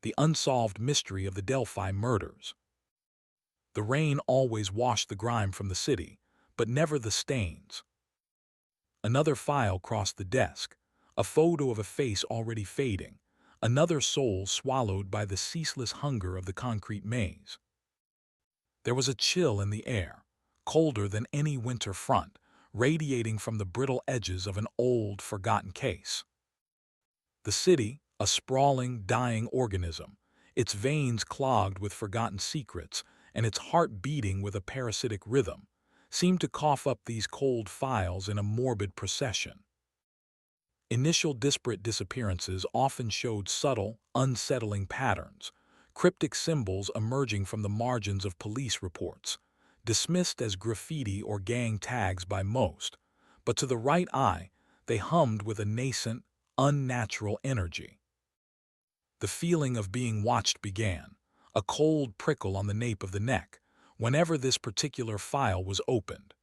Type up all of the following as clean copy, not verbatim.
the unsolved mystery of the Delphi murders. The rain always washed the grime from the city, but never the stains. Another file crossed the desk, a photo of a face already fading, another soul swallowed by the ceaseless hunger of the concrete maze. There was a chill in the air, colder than any winter front, radiating from the brittle edges of an old, forgotten case. The city, a sprawling, dying organism, its veins clogged with forgotten secrets and its heart beating with a parasitic rhythm, seemed to cough up these cold files in a morbid procession. Initial disparate disappearances often showed subtle, unsettling patterns, cryptic symbols emerging from the margins of police reports, dismissed as graffiti or gang tags by most, but to the right eye, they hummed with a nascent, unnatural energy. The feeling of being watched began, a cold prickle on the nape of the neck, whenever this particular file was opened.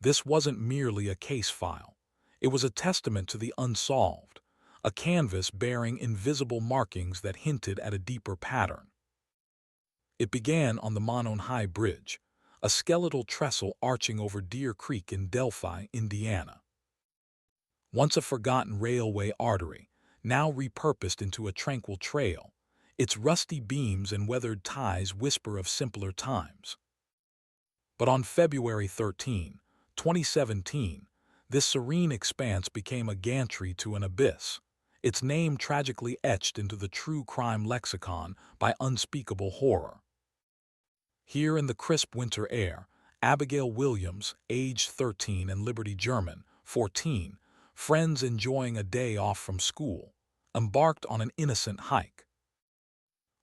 This wasn't merely a case file. It was a testament to the unsolved, a canvas bearing invisible markings that hinted at a deeper pattern. It began on the Monon High Bridge, a skeletal trestle arching over Deer Creek in Delphi, Indiana. Once a forgotten railway artery, now repurposed into a tranquil trail, its rusty beams and weathered ties whisper of simpler times. But on February 13, 2017, this serene expanse became a gantry to an abyss, its name tragically etched into the true crime lexicon by unspeakable horror. Here in the crisp winter air, Abigail Williams, aged 13, and Liberty German, 14, friends enjoying a day off from school, embarked on an innocent hike.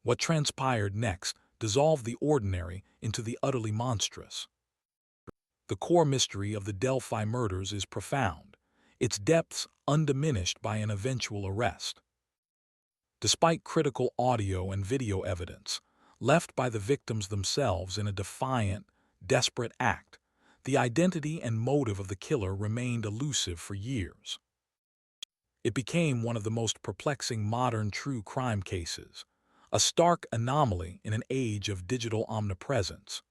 What transpired next dissolved the ordinary into the utterly monstrous. The core mystery of the Delphi murders is profound, its depths undiminished by an eventual arrest. Despite critical audio and video evidence, left by the victims themselves in a defiant, desperate act, the identity and motive of the killer remained elusive for years. It became one of the most perplexing modern true crime cases, a stark anomaly in an age of digital omnipresence.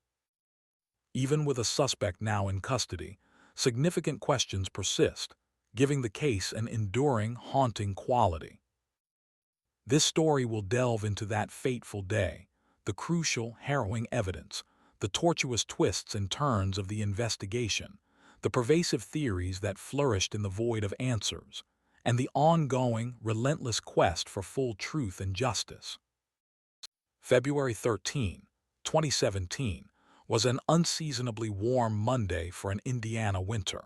Even with a suspect now in custody, significant questions persist, giving the case an enduring, haunting quality. This story will delve into that fateful day, the crucial, harrowing evidence, the tortuous twists and turns of the investigation, the pervasive theories that flourished in the void of answers, and the ongoing, relentless quest for full truth and justice. February 13, 2017, was an unseasonably warm Monday for an Indiana winter.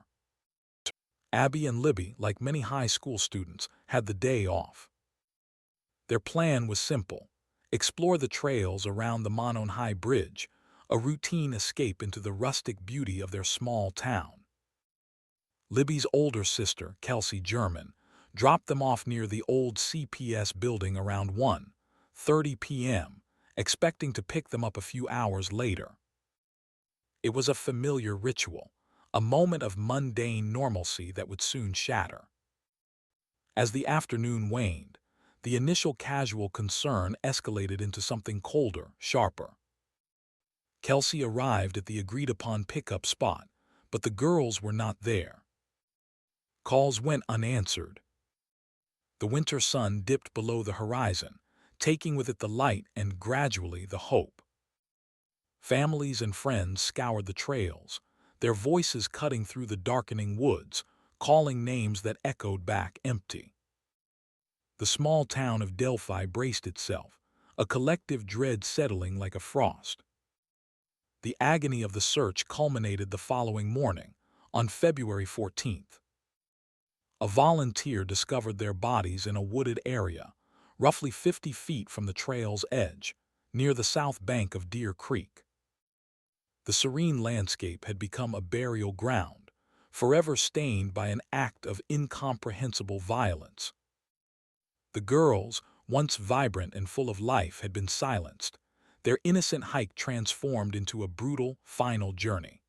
Abby and Libby, like many high school students, had the day off. Their plan was simple: explore the trails around the Monon High Bridge, a routine escape into the rustic beauty of their small town. Libby's older sister, Kelsey German, dropped them off near the old CPS building around 1:30 p.m., expecting to pick them up a few hours later. It was a familiar ritual, a moment of mundane normalcy that would soon shatter. As the afternoon waned, the initial casual concern escalated into something colder, sharper. Kelsey arrived at the agreed-upon pickup spot, but the girls were not there. Calls went unanswered. The winter sun dipped below the horizon, taking with it the light and gradually the hope. Families and friends scoured the trails, their voices cutting through the darkening woods, calling names that echoed back empty. The small town of Delphi braced itself, a collective dread settling like a frost. The agony of the search culminated the following morning, on February 14th. A volunteer discovered their bodies in a wooded area, roughly 50 feet from the trail's edge, near the south bank of Deer Creek. The serene landscape had become a burial ground, forever stained by an act of incomprehensible violence. The girls, once vibrant and full of life, had been silenced, their innocent hike transformed into a brutal, final journey.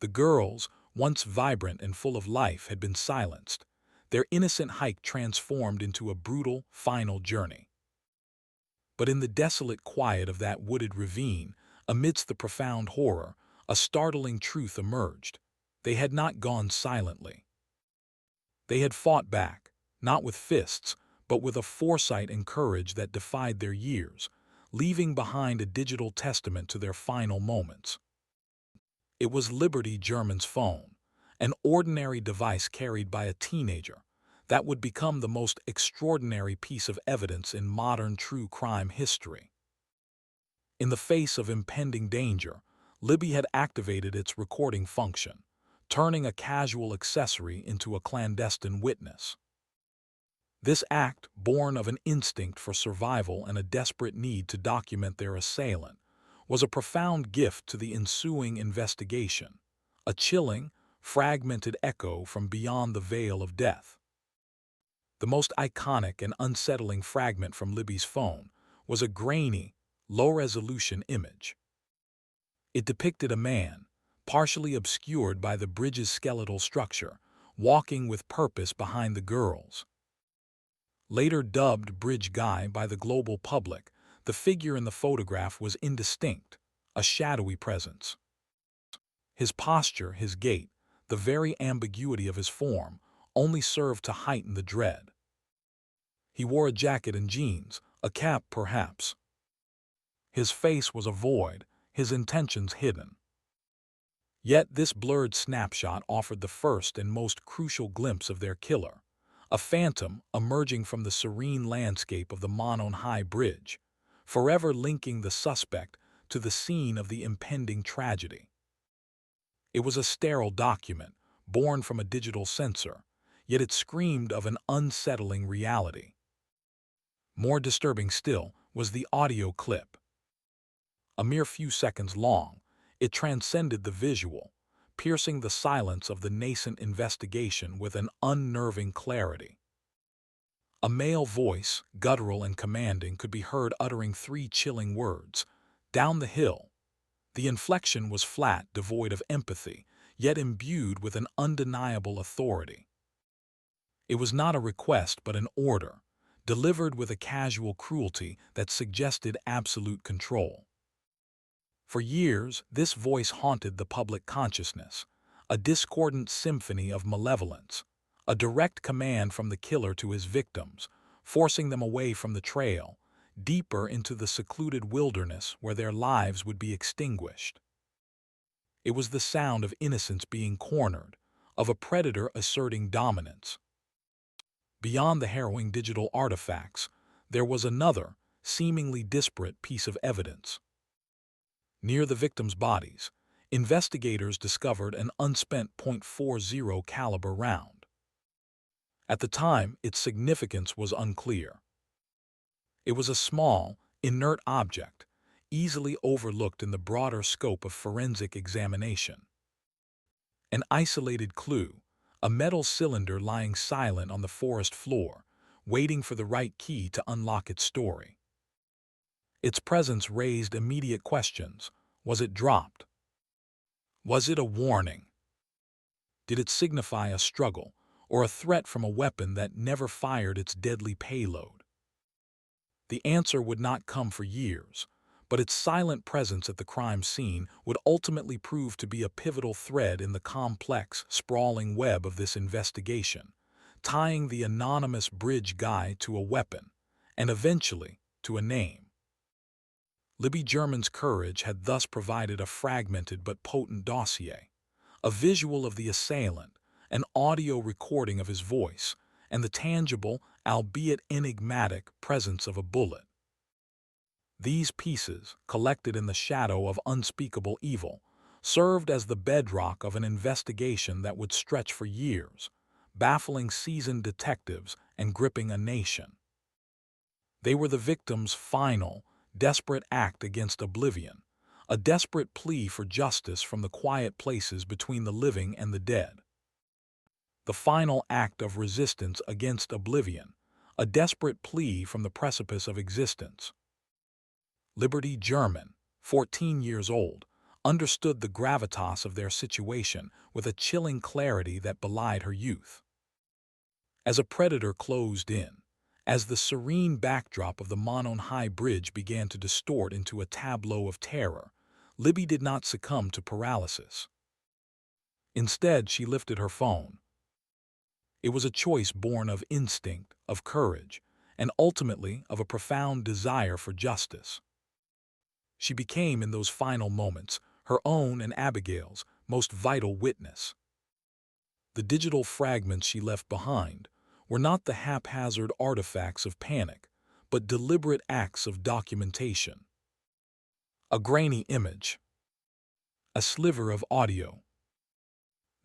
The girls, once vibrant and full of life, had been silenced, their innocent hike transformed into a brutal, final journey. But in the desolate quiet of that wooded ravine, amidst the profound horror, a startling truth emerged. They had not gone silently. They had fought back, not with fists, but with a foresight and courage that defied their years, leaving behind a digital testament to their final moments. It was Liberty German's phone, an ordinary device carried by a teenager, that would become the most extraordinary piece of evidence in modern true crime history. In the face of impending danger, Libby had activated its recording function, turning a casual accessory into a clandestine witness. This act, born of an instinct for survival and a desperate need to document their assailant, was a profound gift to the ensuing investigation, a chilling, fragmented echo from beyond the veil of death. The most iconic and unsettling fragment from Libby's phone was a grainy, low-resolution image. It depicted a man, partially obscured by the bridge's skeletal structure, walking with purpose behind the girls. Later dubbed Bridge Guy by the global public, the figure in the photograph was indistinct, a shadowy presence. His posture, his gait, the very ambiguity of his form, only served to heighten the dread. He wore a jacket and jeans, a cap perhaps. His face was a void, his intentions hidden. Yet this blurred snapshot offered the first and most crucial glimpse of their killer, a phantom emerging from the serene landscape of the Monon High Bridge, forever linking the suspect to the scene of the impending tragedy. It was a sterile document, born from a digital sensor, yet it screamed of an unsettling reality. More disturbing still was the audio clip. A mere few seconds long, it transcended the visual, piercing the silence of the nascent investigation with an unnerving clarity. A male voice, guttural and commanding, could be heard uttering three chilling words: "Down the hill." The inflection was flat, devoid of empathy, yet imbued with an undeniable authority. It was not a request but an order, delivered with a casual cruelty that suggested absolute control. For years, this voice haunted the public consciousness, a discordant symphony of malevolence, a direct command from the killer to his victims, forcing them away from the trail, deeper into the secluded wilderness where their lives would be extinguished. It was the sound of innocence being cornered, of a predator asserting dominance. Beyond the harrowing digital artifacts, there was another, seemingly disparate piece of evidence. Near the victims' bodies, investigators discovered an unspent .40 caliber round. At the time, its significance was unclear. It was a small, inert object, easily overlooked in the broader scope of forensic examination. An isolated clue, a metal cylinder lying silent on the forest floor, waiting for the right key to unlock its story. Its presence raised immediate questions. Was it dropped? Was it a warning? Did it signify a struggle or a threat from a weapon that never fired its deadly payload? The answer would not come for years, but its silent presence at the crime scene would ultimately prove to be a pivotal thread in the complex, sprawling web of this investigation, tying the anonymous bridge guy to a weapon, and eventually to a name. Libby German's courage had thus provided a fragmented but potent dossier, a visual of the assailant, an audio recording of his voice, and the tangible, albeit enigmatic, presence of a bullet. These pieces, collected in the shadow of unspeakable evil, served as the bedrock of an investigation that would stretch for years, baffling seasoned detectives and gripping a nation. They were the victim's final, desperate act against oblivion, a desperate plea for justice from the quiet places between the living and the dead. The final act of resistance against oblivion, a desperate plea from the precipice of existence. Liberty German, 14 years old, understood the gravitas of their situation with a chilling clarity that belied her youth. As a predator closed in, As the serene backdrop of the Monon High Bridge began to distort into a tableau of terror, Libby did not succumb to paralysis. Instead, she lifted her phone. It was a choice born of instinct, of courage, and ultimately of a profound desire for justice. She became, in those final moments, her own and Abigail's most vital witness. The digital fragments she left behind were not the haphazard artifacts of panic, but deliberate acts of documentation. A grainy image, a sliver of audio.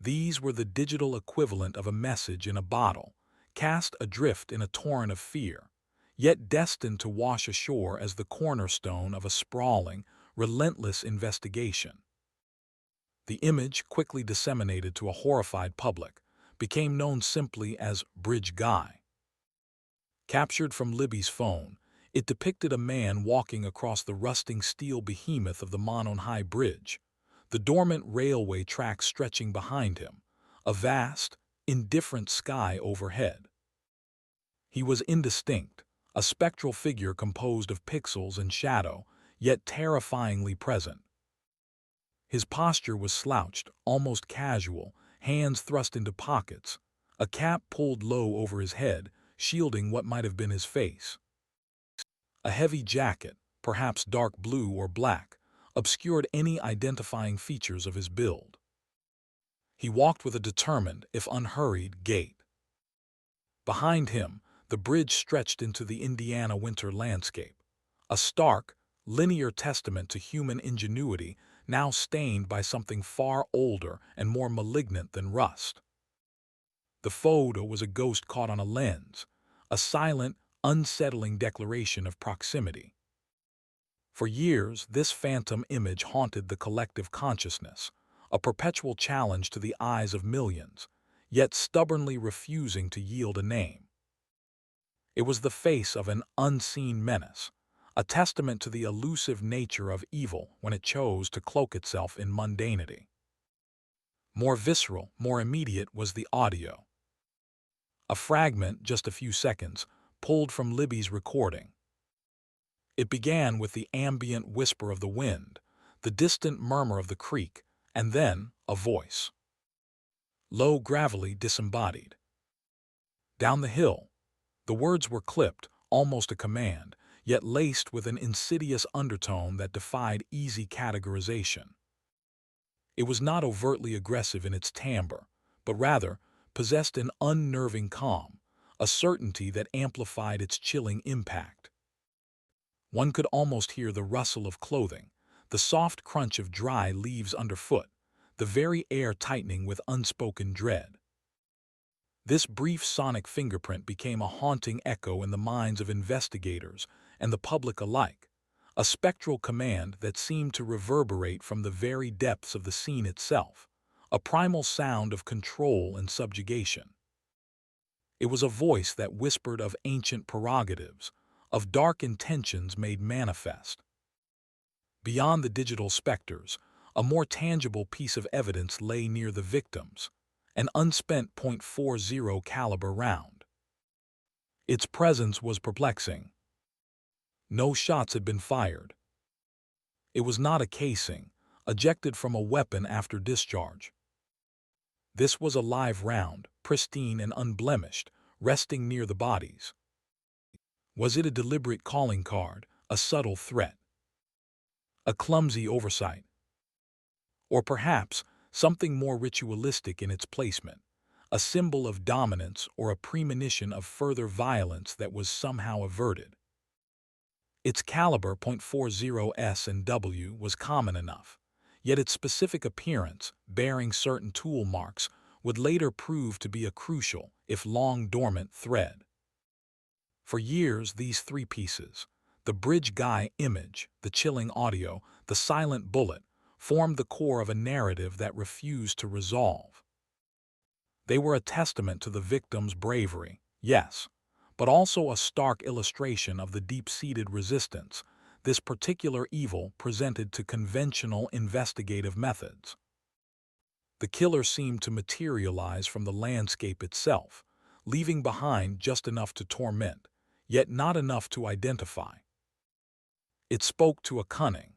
These were the digital equivalent of a message in a bottle, cast adrift in a torrent of fear, yet destined to wash ashore as the cornerstone of a sprawling, relentless investigation. The image, quickly disseminated to a horrified public, became known simply as Bridge Guy. Captured from Libby's phone, it depicted a man walking across the rusting steel behemoth of the Monon High Bridge, the dormant railway tracks stretching behind him, a vast, indifferent sky overhead. He was indistinct, a spectral figure composed of pixels and shadow, yet terrifyingly present. His posture was slouched, almost casual, hands thrust into pockets, a cap pulled low over his head, shielding what might have been his face. A heavy jacket, perhaps dark blue or black, obscured any identifying features of his build. He walked with a determined, if unhurried, gait. Behind him, the bridge stretched into the Indiana winter landscape, a stark, linear testament to human ingenuity now stained by something far older and more malignant than rust. The photo was a ghost caught on a lens, a silent, unsettling declaration of proximity. For years, this phantom image haunted the collective consciousness, a perpetual challenge to the eyes of millions, yet stubbornly refusing to yield a name. It was the face of an unseen menace, a testament to the elusive nature of evil when it chose to cloak itself in mundanity. More visceral, more immediate was the audio. A fragment, just a few seconds, pulled from Libby's recording. It began with the ambient whisper of the wind, the distant murmur of the creek, and then a voice. Low, gravelly, disembodied. Down the hill. The words were clipped, almost a command, yet laced with an insidious undertone that defied easy categorization. It was not overtly aggressive in its timbre, but rather possessed an unnerving calm, a certainty that amplified its chilling impact. One could almost hear the rustle of clothing, the soft crunch of dry leaves underfoot, the very air tightening with unspoken dread. This brief sonic fingerprint became a haunting echo in the minds of investigators and the public alike, a spectral command that seemed to reverberate from the very depths of the scene itself, a primal sound of control and subjugation. It was a voice that whispered of ancient prerogatives, of dark intentions made manifest. Beyond the digital specters, a more tangible piece of evidence lay near the victims, an unspent .40 caliber round. Its presence was perplexing. No shots had been fired. It was not a casing, ejected from a weapon after discharge. This was a live round, pristine and unblemished, resting near the bodies. Was it a deliberate calling card, a subtle threat, a clumsy oversight? Or perhaps something more ritualistic in its placement, a symbol of dominance or a premonition of further violence that was somehow averted? Its caliber .40 and W was common enough, yet its specific appearance, bearing certain tool marks, would later prove to be a crucial, if long-dormant, thread. For years, these three pieces, the Bridge Guy image, the chilling audio, the silent bullet, formed the core of a narrative that refused to resolve. They were a testament to the victim's bravery, yes, but also a stark illustration of the deep-seated resistance this particular evil presented to conventional investigative methods. The killer seemed to materialize from the landscape itself, leaving behind just enough to torment, yet not enough to identify. It spoke to a cunning,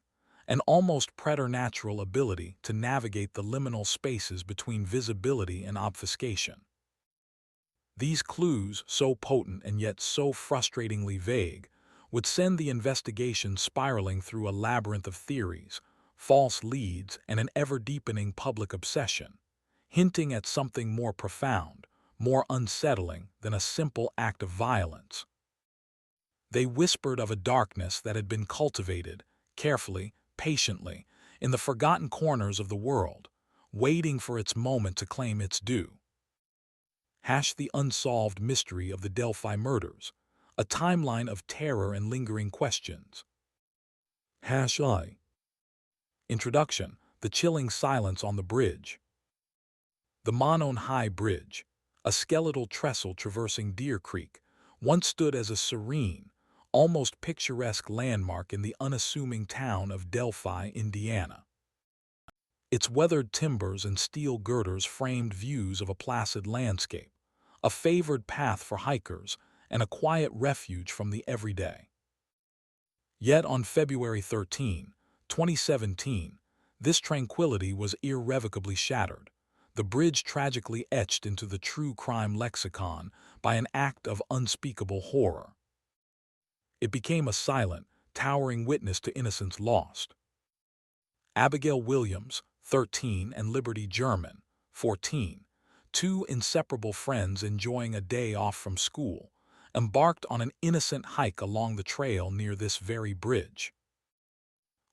an almost preternatural ability to navigate the liminal spaces between visibility and obfuscation. These clues, so potent and yet so frustratingly vague, would send the investigation spiraling through a labyrinth of theories, false leads, and an ever-deepening public obsession, hinting at something more profound, more unsettling than a simple act of violence. They whispered of a darkness that had been cultivated, carefully, patiently, in the forgotten corners of the world, waiting for its moment to claim its due. The unsolved mystery of the Delphi murders, a timeline of terror and lingering questions. I. Introduction: the chilling silence on the bridge. The Monon High Bridge, a skeletal trestle traversing Deer Creek, once stood as a serene, almost picturesque landmark in the unassuming town of Delphi, Indiana. Its weathered timbers and steel girders framed views of a placid landscape, a favored path for hikers, and a quiet refuge from the everyday. Yet on February 13, 2017, this tranquility was irrevocably shattered, the bridge tragically etched into the true crime lexicon by an act of unspeakable horror. It became a silent, towering witness to innocence lost. Abigail Williams, 13, and Liberty German, 14, two inseparable friends enjoying a day off from school, embarked on an innocent hike along the trail near this very bridge.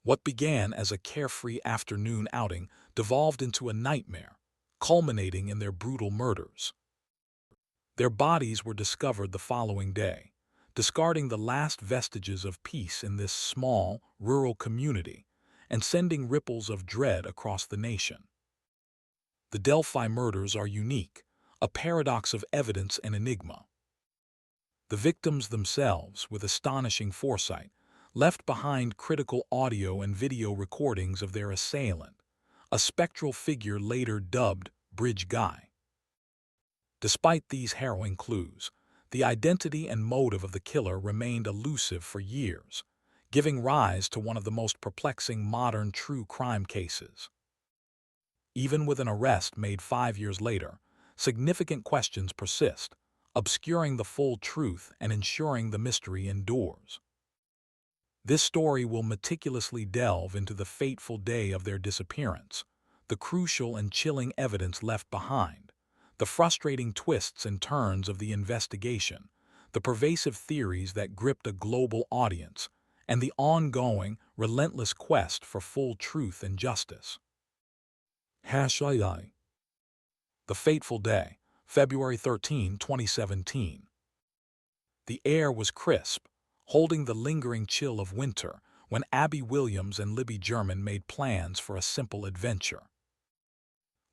What began as a carefree afternoon outing devolved into a nightmare, culminating in their brutal murders. Their bodies were discovered the following day, discarding the last vestiges of peace in this small, rural community and sending ripples of dread across the nation. The Delphi murders are unique, a paradox of evidence and enigma. The victims themselves, with astonishing foresight, left behind critical audio and video recordings of their assailant, a spectral figure later dubbed Bridge Guy. Despite these harrowing clues, the identity and motive of the killer remained elusive for years, giving rise to one of the most perplexing modern true crime cases. Even with an arrest made 5 years later, significant questions persist, obscuring the full truth and ensuring the mystery endures. This story will meticulously delve into the fateful day of their disappearance, the crucial and chilling evidence left behind, the frustrating twists and turns of the investigation, the pervasive theories that gripped a global audience, and the ongoing, relentless quest for full truth and justice. The fateful day, February 13, 2017. The air was crisp, holding the lingering chill of winter when Abby Williams and Libby German made plans for a simple adventure.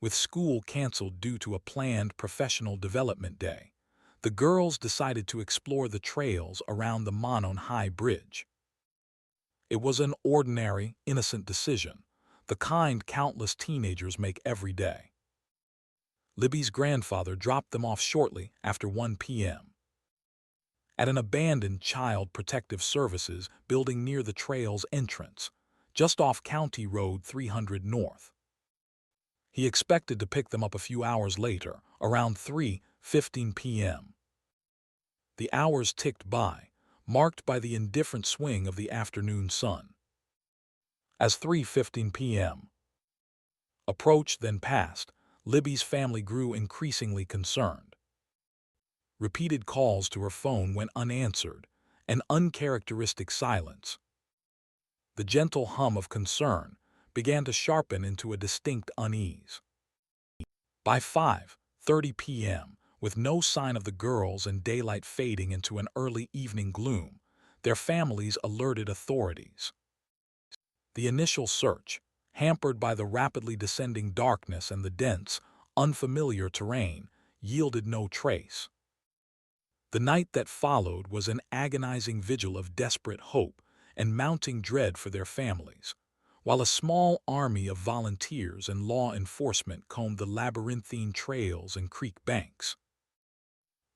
With school canceled due to a planned professional development day, the girls decided to explore the trails around the Monon High Bridge. It was an ordinary, innocent decision, the kind countless teenagers make every day. Libby's grandfather dropped them off shortly after 1 p.m. at an abandoned Child Protective Services building near the trail's entrance, just off County Road 300 North. He expected to pick them up a few hours later, around 3:15 p.m. The hours ticked by, marked by the indifferent swing of the afternoon sun. As 3:15 p.m. approached then passed, Libby's family grew increasingly concerned. Repeated calls to her phone went unanswered, an uncharacteristic silence. The gentle hum of concern began to sharpen into a distinct unease. By 5:30 p.m., with no sign of the girls and daylight fading into an early evening gloom, their families alerted authorities. The initial search, hampered by the rapidly descending darkness and the dense, unfamiliar terrain, yielded no trace. The night that followed was an agonizing vigil of desperate hope and mounting dread for their families, while a small army of volunteers and law enforcement combed the labyrinthine trails and creek banks.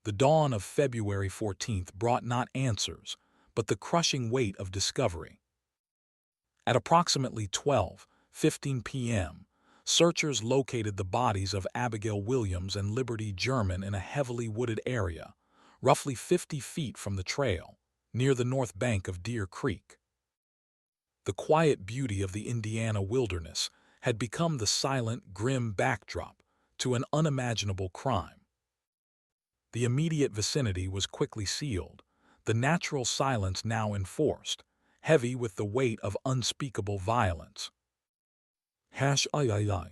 The dawn of February 14th brought not answers, but the crushing weight of discovery. At approximately 12:15 p.m., searchers located the bodies of Abigail Williams and Liberty German in a heavily wooded area, roughly 50 feet from the trail, near the north bank of Deer Creek. The quiet beauty of the Indiana wilderness had become the silent, grim backdrop to an unimaginable crime. The immediate vicinity was quickly sealed, the natural silence now enforced, heavy with the weight of unspeakable violence. The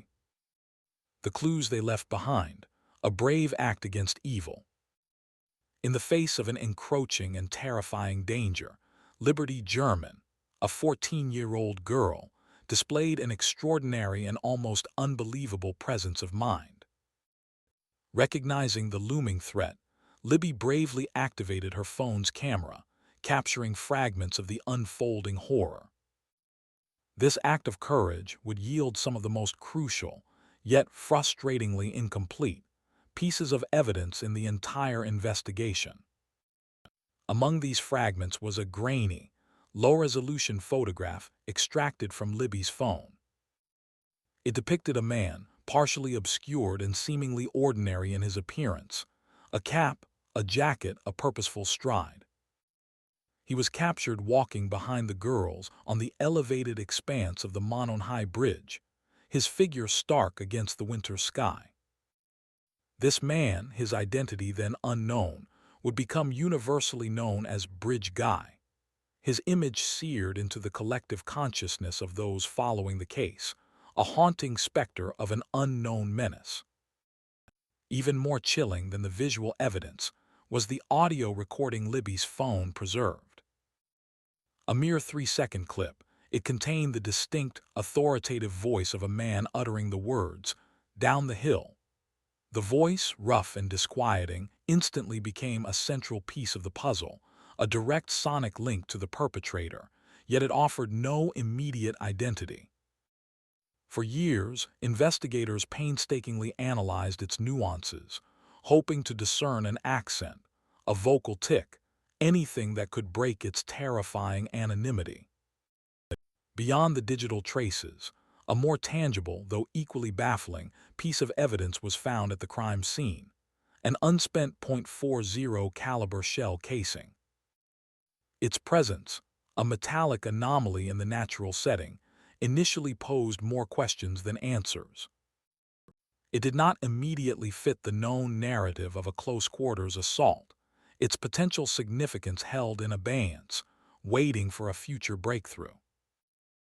clues they left behind, a brave act against evil. In the face of an encroaching and terrifying danger, Liberty German, a 14-year-old girl, displayed an extraordinary and almost unbelievable presence of mind. Recognizing the looming threat, Libby bravely activated her phone's camera, capturing fragments of the unfolding horror. This act of courage would yield some of the most crucial, yet frustratingly incomplete, pieces of evidence in the entire investigation. Among these fragments was a grainy, low-resolution photograph extracted from Libby's phone. It depicted a man, partially obscured and seemingly ordinary in his appearance, a cap, a jacket, a purposeful stride. He was captured walking behind the girls on the elevated expanse of the Mononhai Bridge, his figure stark against the winter sky. This man, his identity then unknown, would become universally known as Bridge Guy, his image seared into the collective consciousness of those following the case, a haunting specter of an unknown menace. Even more chilling than the visual evidence was the audio recording Libby's phone preserved. A mere 3-second clip, it contained the distinct, authoritative voice of a man uttering the words, "Down the hill." The voice, rough and disquieting, instantly became a central piece of the puzzle, a direct sonic link to the perpetrator, yet it offered no immediate identity. For years, investigators painstakingly analyzed its nuances, hoping to discern an accent, a vocal tick, anything that could break its terrifying anonymity. Beyond the digital traces, a more tangible, though equally baffling, piece of evidence was found at the crime scene, an unspent .40 caliber shell casing. Its presence, a metallic anomaly in the natural setting, initially posed more questions than answers. It did not immediately fit the known narrative of a close-quarters assault, its potential significance held in abeyance, waiting for a future breakthrough.